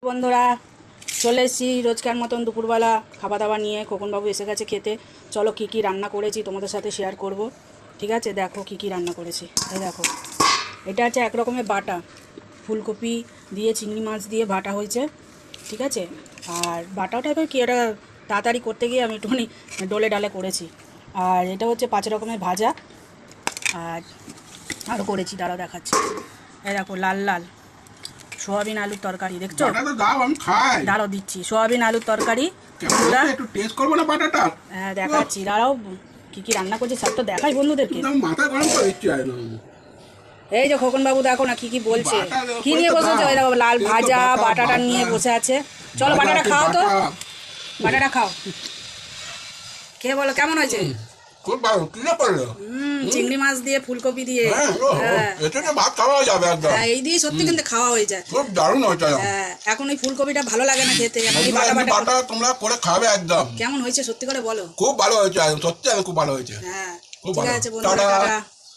বন্ধুরা চলে এসেছি রোজকার মতন দুপুরবেলা খাওয়া দাওয়া নিয়ে। খোকনবাবু এসে গেছে খেতে। চলো কি কি রান্না করেছি তোমাদের সাথে শেয়ার করব। ঠিক আছে, দেখো কি কি রান্না করেছি। এই দেখো, এটা হচ্ছে এক রকমের বাটা, ফুলকপি দিয়ে চিংড়ি মাছ দিয়ে বাটা হয়েছে। ঠিক আছে, আর বাটাটা তো কি, এটা তাড়াতাড়ি করতে গিয়ে আমি একটুখানি ডলে ডালে করেছি। আর এটা হচ্ছে 5 রকমের ভাজা, আর আরও করেছি, দাঁড়াও দেখাচ্ছি। এই দেখো লাল লাল সোয়াবিন আলুর তরকারি, দেখছো? দাঁড়াও দিচ্ছি, সোয়াবিন আলুর তরকারি। একটু টেস্ট করবো না বাটাটা? হ্যাঁ দেখাচ্ছি, দাঁড়াও কি কি রান্না করছি সব তো দেখাই বন্ধুদেরকে। মাথা গরম করে দিচ্ছি একদম। এই যে খোকনবাবু দেখো না কি কি বলছে, কি নিয়ে বসেছে। ওই দেখো লাল ভাজা বাটাটা নিয়ে বসে আছে। চলো বাটাটা খাও তো, বাটাটা খাও, খেয়ে বলো কেমন হয়েছে। খুব ভালো, কি না পারলো? চিংড়ি মাছ দিয়ে ফুলকপি দিয়ে, এটা তো ভাত খাওয়া যাবে একদম। এই দিয়ে সত্যি কিন্তু খাওয়া হয়ে যায়, খুব দারুণ হয়েছে। এখন ওই ফুলকপিটা ভালো লাগে না খেতে, এখন এই বাটা বাটা বাটা তোমরা করে খাবে একদম। কেমন হয়েছে সত্যি করে বলো। খুব ভালো হয়েছে, সত্যি খুব ভালো হয়েছে। হ্যাঁ খুব ঠিক ভালো। আছে বন্ধুরা, টাটা।